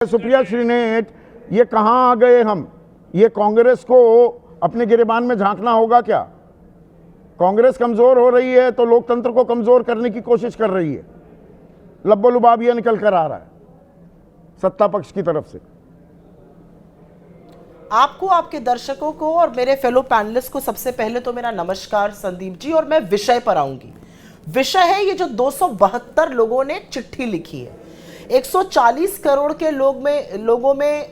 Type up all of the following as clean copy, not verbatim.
सुप्रिया श्रीनेत, ये कहां आ गए हम? ये कांग्रेस को अपने गिरेबान में झांकना होगा क्या? कांग्रेस कमजोर हो रही है तो लोकतंत्र को कमजोर करने की कोशिश कर रही है। लब्बो लुबाब ये निकल कर आ रहा है सत्ता पक्ष की तरफ से। आपको, आपके दर्शकों को और मेरे फेलो पैनलिस्ट को सबसे पहले तो मेरा नमस्कार संदीप जी, और मैं विषय पर आऊंगी। विषय है ये जो 272 लोगों ने चिट्ठी लिखी है। 140 करोड़ के लोगों में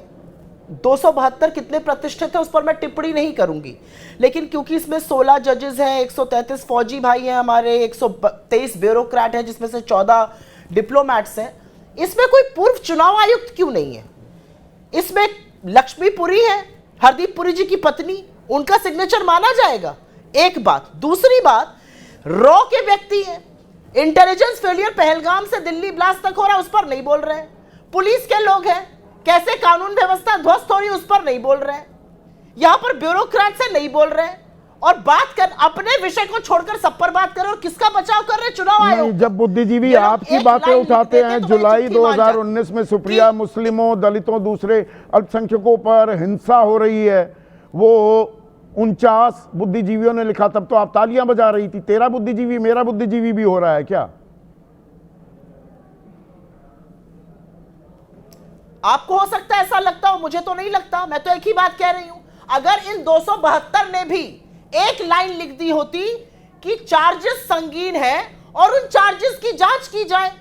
272 कितने प्रतिष्ठित है उस पर मैं टिप्पणी नहीं करूंगी, लेकिन क्योंकि इसमें 16 जजेस हैं, 133 फौजी भाई हैं हमारे, 123 ब्यूरोक्रेट हैं जिसमें से 14 डिप्लोमैट्स हैं, इसमें कोई पूर्व चुनाव आयुक्त क्यों नहीं है? इसमें लक्ष्मीपुरी है, हरदीप पुरी जी की पत्नी, उनका सिग्नेचर माना जाएगा? एक बात। दूसरी बात, रॉ के व्यक्ति हैं, इंटेलिजेंस फेलियर पहलगाम से दिल्ली ब्लास्ट तक हो रहा है उस पर नहीं बोल रहे हैं। पुलिस के लोग हैं, कैसे कानून व्यवस्था ध्वस्त हो रही है उस पर नहीं बोल रहे हैं। यहां पर ब्यूरोक्रेट से नहीं बोल रहे हैं, और बात कर अपने विषय को छोड़कर सब पर बात कर, और किसका बचाव कर रहे? चुनाव आयोग। जब बुद्धिजीवी आपकी बातें उठाते हैं, जुलाई 2019 में सुप्रिया मुस्लिमों, दलितों, दूसरे अल्पसंख्यकों पर हिंसा हो रही है, वो 49 बुद्धिजीवियों ने लिखा, तब तो आप तालियां बजा रही थी। तेरा बुद्धिजीवी मेरा बुद्धिजीवी भी हो रहा है क्या? आपको हो सकता है ऐसा लगता हो, मुझे तो नहीं लगता। मैं तो एक ही बात कह रही हूं, अगर इन 272 ने भी एक लाइन लिख दी होती कि चार्जेस संगीन है और उन चार्जेस की जांच की जाए,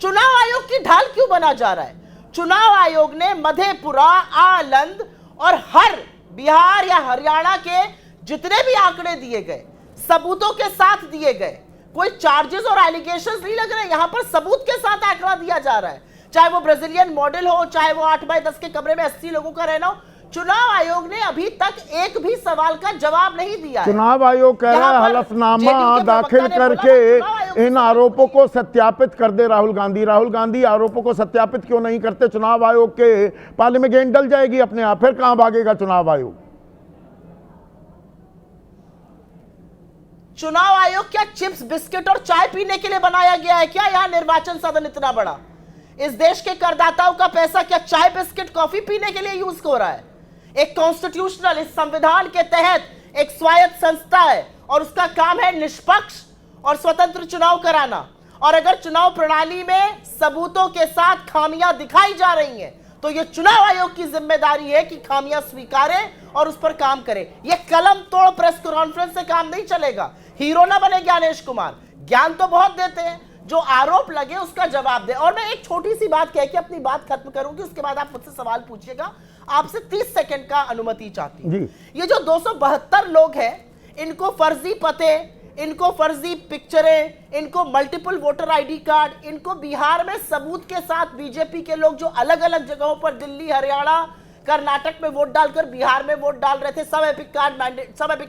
चुनाव आयोग की ढाल क्यों बना जा रहा है? चुनाव आयोग ने मधेपुरा, आलंद और हर बिहार या हरियाणा के जितने भी आंकड़े दिए गए, सबूतों के साथ दिए गए, कोई चार्जेस और एलिगेशंस नहीं लग रहे, यहां पर सबूत के साथ आंकड़ा दिया जा रहा है। चाहे वो ब्राजीलियन मॉडल हो, चाहे वो 8x10 के कमरे में 80 लोगों का रहना हो, चुनाव आयोग ने अभी तक एक भी सवाल का जवाब नहीं दिया है। चुनाव आयोग कह रहा है हलफनामा दाखिल करके इन आरोपों को सत्यापित कर दे राहुल गांधी। राहुल गांधी आरोपों को सत्यापित क्यों नहीं करते? चुनाव आयोग के पाले में गेंद डल जाएगी अपने आप, फिर कहां भागेगा चुनाव आयोग? चुनाव आयोग क्या चिप्स, बिस्किट और चाय पीने के लिए बनाया गया है क्या? यहां निर्वाचन सदन इतना बड़ा, इस देश के करदाताओं का पैसा क्या चाय, बिस्किट, कॉफी पीने के लिए यूज हो रहा है? एक कॉन्स्टिट्यूशनल, इस संविधान के तहत एक स्वायत्त संस्था है और उसका काम है निष्पक्ष और स्वतंत्र चुनाव कराना। और अगर चुनाव प्रणाली में सबूतों के साथ खामियां दिखाई जा रही हैं, तो यह चुनाव आयोग की जिम्मेदारी है कि खामियां स्वीकारे और उस पर काम करे। यह कलम तोड़ प्रेस कॉन्फ्रेंस से काम नहीं चलेगा। हीरो ना बने ज्ञानेश कुमार, ज्ञान तो बहुत देते हैं, जो आरोप लगे उसका जवाब दे। और मैं एक छोटी सी बात कह के अपनी बात खत्म करूंगी, उसके बाद आप मुझसे सवाल पूछिएगा। आपसे 30 सेकंड का अनुमति चाहती हूं। ये जो 272 लोग हैं, इनको फर्जी पते, इनको फर्जी पिक्चरें, इनको मल्टीपल वोटर आईडी कार्ड, इनको बिहार में सबूत के साथ बीजेपी के लोग जो अलग अलग जगहों पर दिल्ली, हरियाणा, कर्नाटक में वोट डालकर बिहार में वोट डाल रहे थे, सब एपिक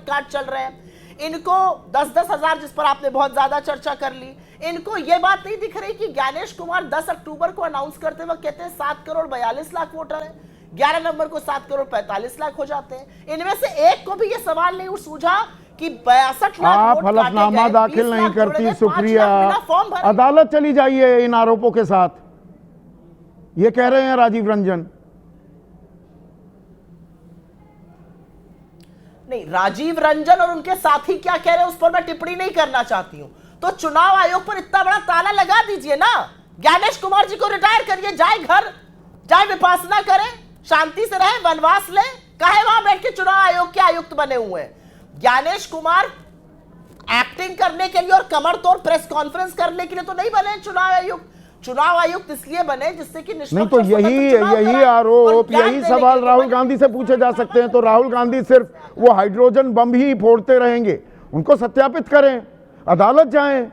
कार्ड चल रहे हैं। इनको 10-10 हजार, जिस पर आपने बहुत ज्यादा चर्चा कर ली, इनको यह बात नहीं दिख रही कि ज्ञानेश कुमार 10 अक्टूबर को अनाउंस करते वक्त कहते हैं 7 करोड़ 42 लाख वोटर है, 11 नवंबर को 7 करोड़ 45 लाख हो जाते हैं। इनमें से एक को भी यह सवाल नहीं सूझा कि 62 लाख आप हलफनामा दाखिल नहीं करती सुप्रिया, अदालत चली जाइए इन आरोपों के साथ, ये कह रहे हैं राजीव रंजन। नहीं, राजीव रंजन और उनके साथी क्या कह रहे हैं उस पर मैं टिप्पणी नहीं करना चाहती हूं। तो चुनाव आयोग पर इतना बड़ा ताला लगा दीजिए ना, ज्ञानेश कुमार जी को रिटायर करिए, जाए घर, जाए विपासना करें, शांति से रहे, वनवास ले, काहे वहां बैठ के चुनाव आयोग के आयुक्त बने हुए हैं? ज्ञानेश कुमार एक्टिंग करने के लिए और कमर तोड़ प्रेस कॉन्फ्रेंस करने के लिए तो नहीं बने चुनाव आयुक्त। चुनाव आयुक्त इसलिए बने जिससे कि नहीं, तो यही आरोप, यही सवाल राहुल गांधी से पूछे जा सकते हैं। तो राहुल गांधी सिर्फ वो हाइड्रोजन बम ही फोड़ते रहेंगे? उनको सत्यापित करें, अदालत जाएं,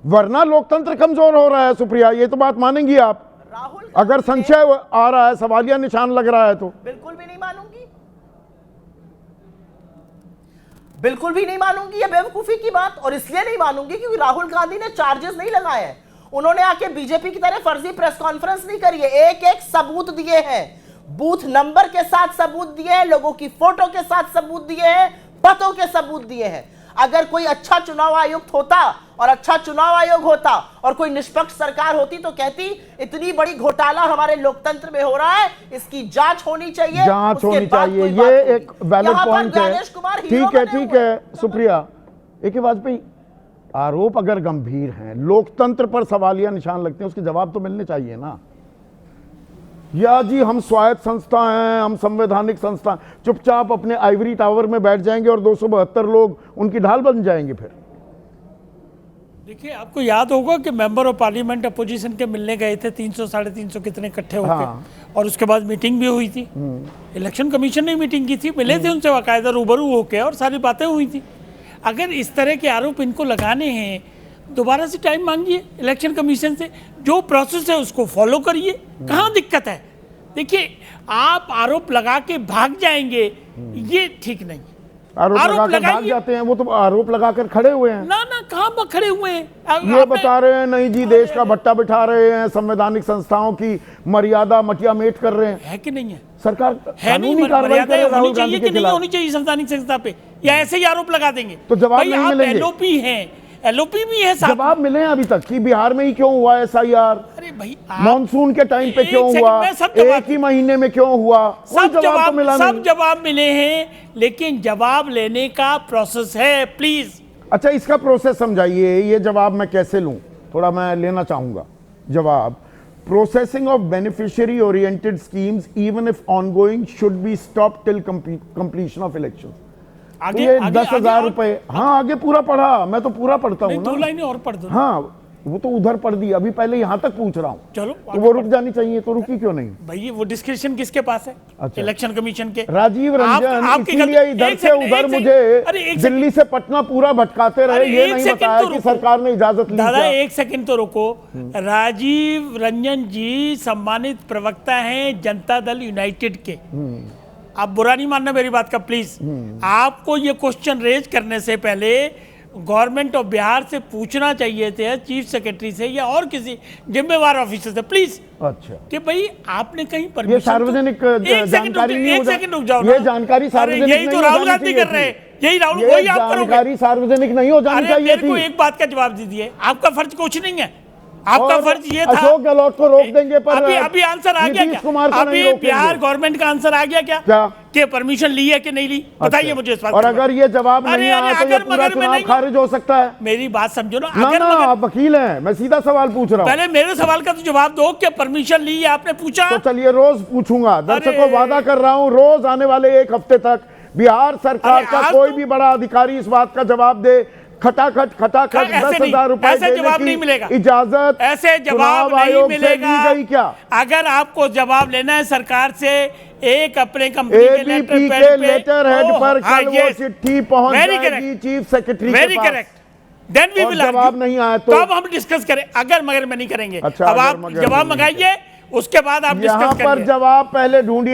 वरना लोकतंत्र कमजोर हो रहा है। सुप्रिया, ये तो बात मानेंगी आप? राहुल, अगर संशय आ रहा है, सवालिया निशान लग रहा है, तो बिल्कुल भी नहीं मानूंगी, बिल्कुल भी नहीं मानूंगी। ये बेवकूफी की बात, और इसलिए नहीं मानूंगी क्योंकि राहुल गांधी ने चार्जेस नहीं लगाए हैं। उन्होंने आके बीजेपी की तरह फर्जी प्रेस कॉन्फ्रेंस नहीं करी है, एक एक सबूत दिए हैं, बूथ नंबर के साथ सबूत दिए हैं, लोगों की फोटो के साथ सबूत दिए हैं, पतों के सबूत दिए हैं। अगर कोई अच्छा चुनाव आयुक्त होता और अच्छा चुनाव आयोग होता और कोई निष्पक्ष सरकार होती तो कहती इतनी बड़ी घोटाला हमारे लोकतंत्र में हो रहा है, इसकी जांच होनी चाहिए, जांच उसके होनी बाद चाहिए। कोई बात ये होगी। एक वैलिड यहाँ पर पॉइंट है। ज्ञानेश कुमार हीरो ठीक है, बने ठीक हुए है हैं। सुप्रिया। ए.के. वाजपेयी, आरोप अगर गंभीर हैं, लोकतंत्र पर सवालिया निशान लगते हैं, उसके जवाब तो मिलने चाहिए ना। या जी हम स्वायत्त संस्था हैं, हम संवैधानिक संस्था, चुपचाप अपने आइवरी टावर में बैठ जाएंगे और 272 लोग उनकी ढाल बन जाएंगे। फिर देखिए, आपको याद होगा कि मेंबर ऑफ पार्लियामेंट अपोजिशन के मिलने गए थे 300 350 कितने इकट्ठे होकर। हाँ। और उसके बाद मीटिंग भी हुई थी। इलेक्शन कमीशन ने मीटिंग की थी, मिले थे उनसे बाकायदा रूबरू होके और सारी बातें हुई थी। अगर इस तरह के आरोप इनको लगाने हैं, दोबारा से टाइम मांगिए इलेक्शन कमीशन से, जो प्रोसेस है उसको फॉलो करिए। कहाँ दिक्कत है? देखिए, आप आरोप लगा के भाग जाएंगे, ये ठीक नहीं। आरोप लगाकर भाग लगाइए। जाते हैं, वो तो आरोप लगाकर खड़े हुए हैं। ना ना, कहाँ पर खड़े हुए हैं? ये आपने- बता रहे हैं नहीं जी, देश का भट्टा बिठा रहे हैं, संवैधानिक संस्थाओं की मर्यादा मटिया मेट कर रहे हैं। है कि नहीं है? सरकार है नहीं, कानूनी कार्रवाई मर्यादा करे होनी राहुल चाहिए गांधी कि के नहीं खिलाफ। होनी चाहिए संवैधानिक संस्था पे, या ऐसे ही आरोप लगा देंगे? तो जवाब भाई, नहीं आप मिलेंगे। एलओपी हैं, एलओपी भी है साथ में। जवाब मिले हैं अभी तक कि बिहार में ही क्यों हुआ एसआईआर, अरे भाई, मॉनसून के टाइम पे एक क्यों सेकंड हुआ, में सब जवाब- एक ही महीने में क्यों हुआ, कोई सब जवाब तो मिला सब नहीं। जवाब मिले हैं, लेकिन जवाब लेने का प्रोसेस है। प्लीज अच्छा, इसका प्रोसेस समझाइए, ये जवाब मैं कैसे लूं, थोड़ा मैं लेना चाहूंगा जवाब। Processing of beneficiary oriented schemes even if ongoing should be stop till completion of election. आगे ये आगे 10,000 और- रुपए, हाँ आगे पूरा पढ़ा, मैं तो पूरा पढ़ता नहीं, हूँ दो ना। लाइनें और पढ़ दो। हाँ, वो तो उधर पढ़ दी, अभी पहले यहाँ तक पूछ रहा हूँ। चलो, तो वो रुक जानी चाहिए, तो रुकी क्यों नहीं? भाई, वो डिस्क्रिप्शन किसके पास है? अच्छा। इलेक्शन कमीशन के। राजीव रंजन आपकी इसीलिए गलती- इधर एक से सेकंड, उधर एक मुझे सेकंड, अरे एक दिल्ली से पटना पूरा भटकाते रहे, अरे ये एक नहीं सेकंड बताया तो कि रुको। सरकार ने इजाजत ली दादा, क्या? एक सेकंड तो रुको। राजीव रंजन जी सम्मानित प्रवक्ता हैं जनता दल यूनाइटेड के। आप बुरा नहीं मानना मेरी बात का, प्लीज। आपको ये क्वेश्चन रेज करने से पहले गवर्नमेंट ऑफ बिहार से पूछना चाहिए थे, चीफ सेक्रेटरी से या और किसी जिम्मेवार ऑफिसर से, प्लीज, अच्छा, कि भाई आपने कहीं ये परमिशन सार्वजनिक जानकारी नहीं हो एक सेकंड रुक जाओ ये ना। जानकारी अरे सार्वजनिक यही नहीं तो हो राहुल जानी गांधी चाहिए कर रहे हैं, थी। यही राहुल, ये वही आप करोगे। जानकारी सार्वजनिक नहीं हो जानी अरे चाहिए मेरे को थी। एक बात का जवाब दीजिए, आपका फर्ज कुछ नहीं है। आपका और फर्ज ये था, अशोक गहलोत को रोक देंगे, पर अभी आंसर आ गया नीतीश क्या? कुमार को नहीं अभी रोकेंगे। बिहार गवर्नमेंट का आंसर आ गया क्या? क्या? कि परमिशन ली है कि नहीं ली? बताइए अच्छा। मुझे इस बात और का। अगर ये जवाब अरे, नहीं अरे, आया तो ये अगर पूरा मगर में चुनाव नहीं- खारिज हो सकता है। मेरी बात समझो ना। ना अगर ना, मगर आप वकील हैं, मैं सीधा सवाल पूछ रहा हूँ। पहले मेरे सवाल का तो जवाब दो कि परमिशन ली है, आपने पूछा? तो चलिए रोज पूछूंगा, दर्शकों को अरे। वादा कर रहा हूं, रोज आने वाले एक हफ्ते तक बिहार सरकार अरे, का आज कोई तो- भी बड़ा अधिकारी इस बात का जवाब दे, खटाखट खटाखट ऐसे नहीं, 10,000 रुपए ऐसे देने जवाब की नहीं मिलेगा। इजाजत ऐसे जवाब चुनाव नहीं आयोग से मिलेगा। ली गई क्या? अगर आपको जवाब लेना है सरकार से, एक अपने कंपनी के एबीपी लेटर के लेटर हेड पर कल वो yes, चिट्ठी पहुंच very जाएगी correct, चीफ सेक्रेटरी के वेरी पास। करेक्ट। देन वी और विल जवाब नहीं आया तो? अब हम डिस्कस करें। अगर मगर में नहीं करेंगे। अच्छा, अब अगर आप मगर जवाब में नहीं मंगाइए, उसके बाद आप यहां डिस्कस पर करेंगे। जवाब पहले ढूंढिए।